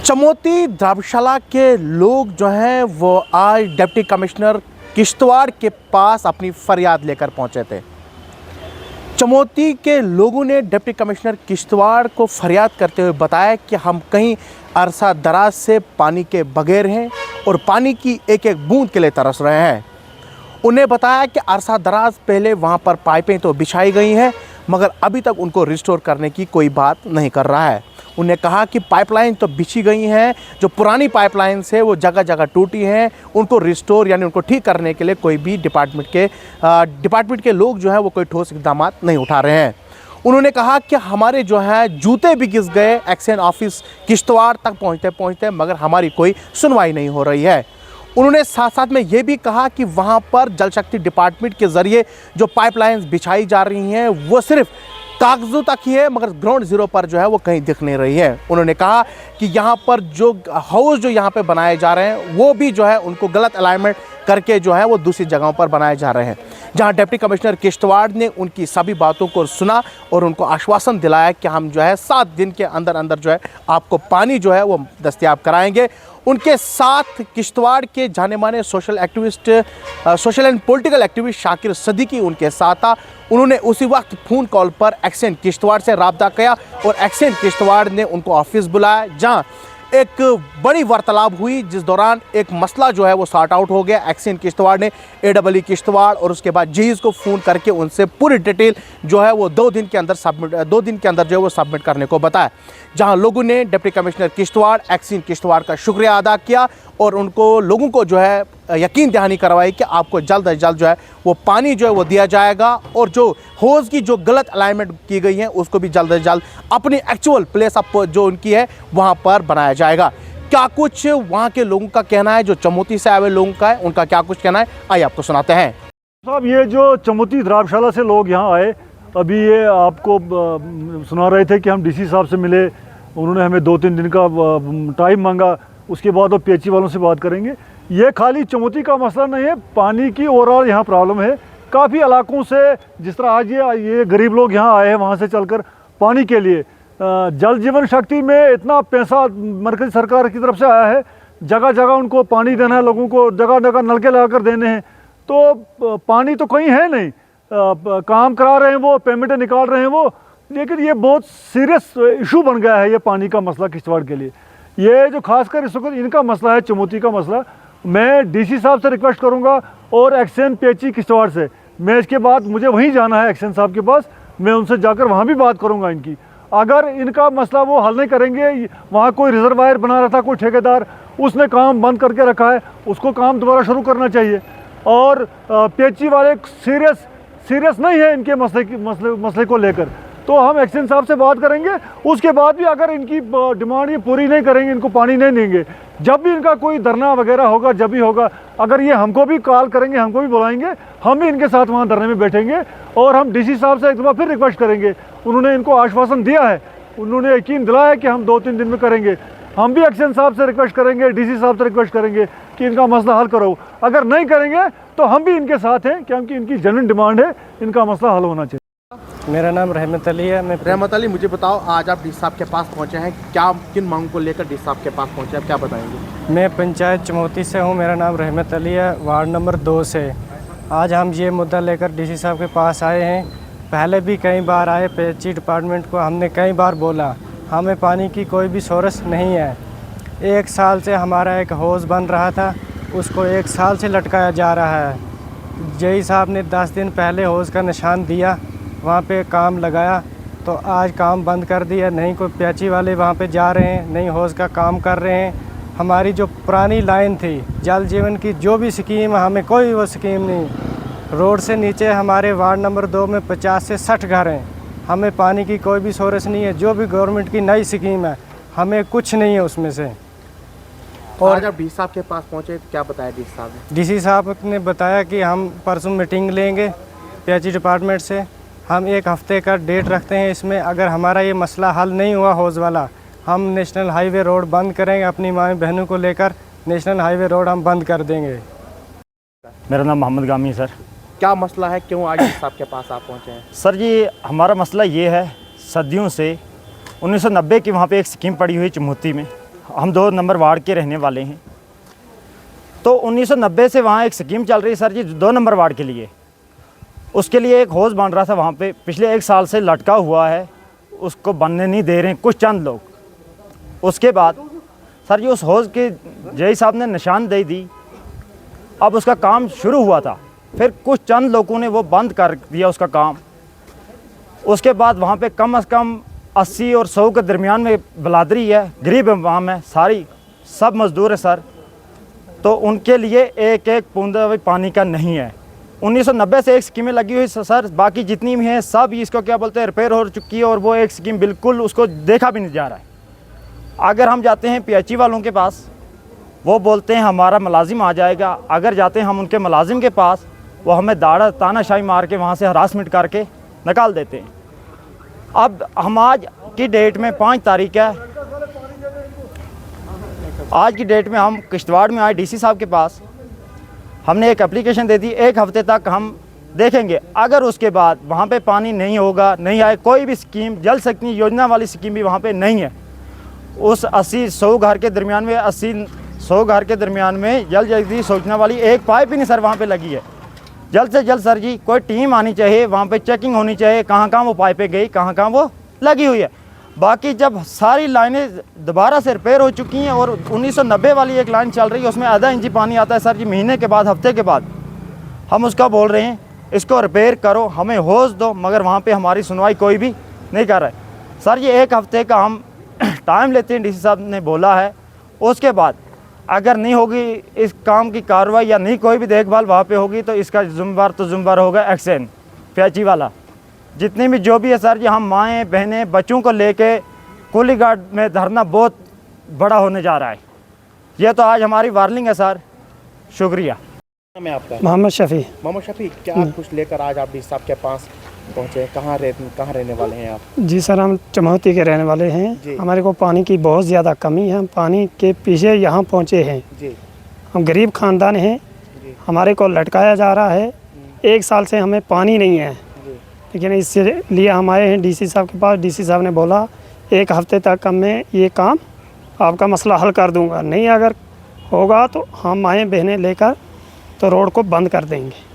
चमोती धर्मशाला के लोग जो हैं वो आज डिप्टी कमिश्नर किश्तवाड़ के पास अपनी फरियाद लेकर पहुंचे थे। चमोती के लोगों ने डिप्टी कमिश्नर किश्तवाड़ को फरियाद करते हुए बताया कि हम कहीं अरसा दराज से पानी के बगैर हैं और पानी की एक एक बूंद के लिए तरस रहे हैं। उन्हें बताया कि अरसा दराज पहले वहां पर पाइपें तो बिछाई गई हैं, मगर अभी तक उनको रिस्टोर करने की कोई बात नहीं कर रहा है। उन्हें कहा कि पाइपलाइन तो बिछी गई हैं, जो पुरानी पाइपलाइन से वो जगह जगह टूटी हैं, उनको रिस्टोर यानी उनको ठीक करने के लिए कोई भी डिपार्टमेंट के लोग जो हैं वो कोई ठोस इक़दाम नहीं उठा रहे हैं। उन्होंने कहा कि हमारे जो है जूते भी घिस गए एक्शन ऑफिस किश्तवाड़ तक पहुँचते पहुँचते, मगर हमारी कोई सुनवाई नहीं हो रही है। उन्होंने साथ साथ में ये भी कहा कि वहाँ पर जल शक्ति डिपार्टमेंट के ज़रिए जो पाइपलाइंस बिछाई जा रही हैं वो सिर्फ कागज़ों तक ही है, मगर ग्राउंड ज़ीरो पर जो है वो कहीं दिख नहीं रही है। उन्होंने कहा कि यहाँ पर जो हाउस जो यहाँ पे बनाए जा रहे हैं वो भी जो है उनको गलत अलाइनमेंट करके जो है वो दूसरी जगहों पर बनाए जा रहे हैं। जहाँ डिप्टी कमिश्नर किश्तवाड़ ने उनकी सभी बातों को सुना और उनको आश्वासन दिलाया कि हम जो है 7 दिन के अंदर अंदर जो है आपको पानी जो है वो दस्तयाब कराएंगे। उनके साथ किश्तवाड़ के जाने माने social and political activist Shakir Siddiqui उनके साथ था। उन्होंने उसी वक्त फ़ोन कॉल पर एक्शन किश्तवाड़ से रब्ता किया और एक्शन किश्तवाड़ ने उनको ऑफिस बुलाया, जहां एक बड़ी वार्तालाप हुई, जिस दौरान एक मसला जो है वो सॉर्ट आउट हो गया। एक्शन किश्तवाड़ ने AEE किश्तवाड़ और उसके बाद जेईज़ को फ़ोन करके उनसे पूरी डिटेल जो है वो 2 दिन के अंदर जो है वो सबमिट करने को बताया। जहां लोगों ने deputy commissioner Kishtwar action Kishtwar का शुक्रिया अदा किया और उनको लोगों को जो है यकीन दहानी करवाई कि आपको जल्द अज जल्द जो है वो पानी जो है वो दिया जाएगा और जो होज़ की जो गलत अलाइनमेंट की गई है उसको भी जल्द अज जल्द अपनी एक्चुअल प्लेस अप जो उनकी है वहाँ पर बनाया जाएगा। क्या कुछ वहाँ के लोगों का कहना है, जो चमोती से आए हुए लोगों का है, उनका क्या कुछ कहना है, आइए आपको सुनाते हैं। साहब, ये जो चमोती धर्मशाला से लोग यहाँ आए, अभी ये आपको सुना रहे थे कि हम DC साहब से मिले, उन्होंने हमें 2-3 दिन का टाइम मांगा, उसके बाद वो PHE वालों से बात करेंगे। ये खाली चमोती का मसला नहीं है, पानी की ओवरऑल यहाँ प्रॉब्लम है। काफ़ी इलाकों से, जिस तरह आज ये गरीब लोग यहाँ आए हैं वहाँ से चलकर पानी के लिए, जल जीवन शक्ति में इतना पैसा मरकज़ी सरकार की तरफ से आया है, जगह जगह उनको पानी देना है, लोगों को जगह जगह नलके लगा कर देने हैं, तो पानी तो कहीं है नहीं। काम करा रहे हैं वो, पेमेंटें निकाल रहे हैं वो, लेकिन ये बहुत सीरियस इशू बन गया है ये पानी का मसला किश्तवाड़ के लिए। ये जो खासकर इस वक्त इनका मसला है, चमोती का मसला, मैं DC साहब से रिक्वेस्ट करूंगा और एक्शन PHE किश्तवाड़ से, मैं इसके बाद मुझे वहीं जाना है एक्शन साहब के पास, मैं उनसे जाकर वहाँ भी बात करूँगा इनकी। अगर इनका मसला वो हल नहीं करेंगे, वहाँ कोई रिजर्वायर बना रहा था कोई ठेकेदार, उसने काम बंद करके रखा है, उसको काम दोबारा शुरू करना चाहिए। और PHE वाले सीरियस नहीं है इनके मसले को लेकर, तो हम एक्शन साहब से बात करेंगे। उसके बाद भी अगर इनकी डिमांड ये पूरी नहीं करेंगे, इनको पानी नहीं देंगे, जब भी इनका कोई धरना वगैरह होगा, जब भी होगा, अगर ये हमको भी कॉल करेंगे, हमको भी बुलाएंगे, हम भी इनके साथ वहाँ धरने में बैठेंगे और हम DC साहब से एक बार फिर रिक्वेस्ट करेंगे। उन्होंने इनको आश्वासन दिया है, उन्होंने यकीन दिलाया है कि हम 2-3 दिन में करेंगे। हम भी एक्शन साहब से रिक्वेस्ट करेंगे, DC साहब से रिक्वेस्ट करेंगे कि इनका मसला हल करो। अगर नहीं करेंगे तो हम भी इनके साथ हैं, क्योंकि इनकी जेन्युइन डिमांड है, इनका मसला हल होना चाहिए। मेरा नाम रहमत अली है। मैं रहमत अली, मुझे बताओ, आज आप DC साहब के पास पहुंचे हैं, क्या किन मांगों को लेकर DC साहब के पास पहुंचे हैं, क्या बताएंगे? मैं पंचायत चमोती से हूं, मेरा नाम रहमत अली है, वार्ड नंबर 2 से। आज हम ये मुद्दा लेकर DC साहब के पास आए हैं। पहले भी कई बार आए, PHE डिपार्टमेंट को हमने कई बार बोला, हमें पानी की कोई भी सोर्स नहीं है। 1 साल से हमारा एक हौज़ बन रहा था, उसको 1 साल से लटकाया जा रहा है। जेई साहब ने 10 दिन पहले हौज़ का निशान दिया, वहाँ पे काम लगाया, तो आज काम बंद कर दिया। नहीं कोई PHE वाले वहाँ पे जा रहे हैं, नहीं हौज़ का काम कर रहे हैं। हमारी जो पुरानी लाइन थी जल जीवन की, जो भी स्कीम, हमें कोई वो स्कीम नहीं। रोड से नीचे हमारे वार्ड नंबर 2 में 50 से 60 घर हैं, हमें पानी की कोई भी सोर्स नहीं है। जो भी गवर्नमेंट की नई स्कीम है, हमें कुछ नहीं है उसमें से। और आज आप DC साहब के पास पहुँचे तो क्या बताया DC साहब ने? DC साहब ने बताया कि हम परसों मीटिंग लेंगे PHE डिपार्टमेंट से, हम 1 हफ्ते का डेट रखते हैं। इसमें अगर हमारा ये मसला हल नहीं हुआ हौज़ वाला, हम नेशनल हाईवे रोड बंद करेंगे, अपनी माँ बहनों को लेकर नेशनल हाईवे रोड हम बंद कर देंगे। मेरा नाम मोहम्मद गामी सर। क्या मसला है, क्यों आज DC साहब के पास आप पहुँचे हैं? सर जी, हमारा मसला ये है, सदियों से 1990 की वहाँ पे एक स्कीम पड़ी हुई चमोती में, हम 2 नंबर वार्ड के रहने वाले हैं। तो 1990 से वहाँ एक स्कीम चल रही है सर जी 2 नंबर वार्ड के लिए। उसके लिए एक हौज़ बन रहा था वहाँ पे, पिछले 1 साल से लटका हुआ है, उसको बनने नहीं दे रहे हैं कुछ चंद लोग। उसके बाद सर जी उस हौज़ के जय साहब ने निशानदेही दी, अब उसका काम शुरू हुआ था, फिर कुछ चंद लोगों ने वो बंद कर दिया उसका काम। उसके बाद वहाँ पे कम से कम 80 और 100 के दरमियान में बलादरी है, गरीब आवाम है, सारी सब मज़दूर है सर। तो उनके लिए एक एक बूंदा भी पानी का नहीं है। 1990 से एक स्कीमें लगी हुई सर, बाकी जितनी भी हैं सब इसको क्या बोलते हैं रिपेयर हो चुकी है, और वो एक स्कीम बिल्कुल उसको देखा भी नहीं जा रहा है। अगर हम जाते हैं PHE वालों के पास, वो बोलते हैं हमारा मुलाजिम आ जाएगा। अगर जाते हैं हम उनके मुलाजिम के पास, वो हमें दाड़ा तानाशाही मार के वहाँ से हरासमेंट करके निकाल देते हैं। अब हम आज की डेट में 5 तारीख है, आज की डेट में हम किश्तवाड़ में आए DC साहब के पास, हमने एक एप्लीकेशन दे दी, 1 हफ्ते तक हम देखेंगे। अगर उसके बाद वहाँ पे पानी नहीं होगा, नहीं आए, कोई भी स्कीम जल शक्ति योजना वाली स्कीम भी वहाँ पे नहीं है, उस 80-100 घर के दरमियान में 80-100 घर के दरमियान में जल शक्ति योजना वाली एक पाइप भी नहीं सर वहाँ पे लगी है। जल्द से जल्द सर जी कोई टीम आनी चाहिए, वहाँ पे चेकिंग होनी चाहिए, कहाँ कहाँ वो पाइपें गई, कहाँ कहाँ वो लगी हुई है। बाकी जब सारी लाइनें दोबारा से रिपेयर हो चुकी हैं और 1990 वाली एक लाइन चल रही है, उसमें आधा इंची पानी आता है सर जी महीने के बाद, हफ्ते के बाद। हम उसका बोल रहे हैं इसको रिपेयर करो, हमें हौज़ दो, मगर वहाँ पे हमारी सुनवाई कोई भी नहीं कर रहा है सर। ये 1 हफ्ते का हम टाइम लेते हैं, DC साहब ने बोला है। उसके बाद अगर नहीं होगी इस काम की कार्रवाई या नहीं कोई भी देखभाल वहाँ पे होगी, तो इसका जिम्मेवार होगा एक्शन PHE वाला। जितने भी जो भी है सर जी, हम माएँ बहनें बच्चों को लेके कुली गार्ड में धरना बहुत बड़ा होने जा रहा है। ये तो आज हमारी वार्निंग है सर। शुक्रिया। मैं आपका मोहम्मद शफ़ी। मोहम्मद शफी, क्या कुछ लेकर आज आप DC साहब के पास पहुँचे? कहाँ रहने वाले हैं आप? जी सर, हम चमौती के रहने वाले हैं। हमारे को पानी की बहुत ज़्यादा कमी है, हम पानी के पीछे यहाँ पहुँचे हैं जी। हम गरीब ख़ानदान हैं, हमारे को लटकाया जा रहा है। 1 साल से हमें पानी नहीं है, लेकिन इसलिए हम आए हैं DC साहब के पास। DC साहब ने बोला 1 हफ्ते तक मैं ये काम आपका मसला हल कर दूंगा, नहीं अगर होगा तो हम आए बहनें लेकर तो रोड को बंद कर देंगे।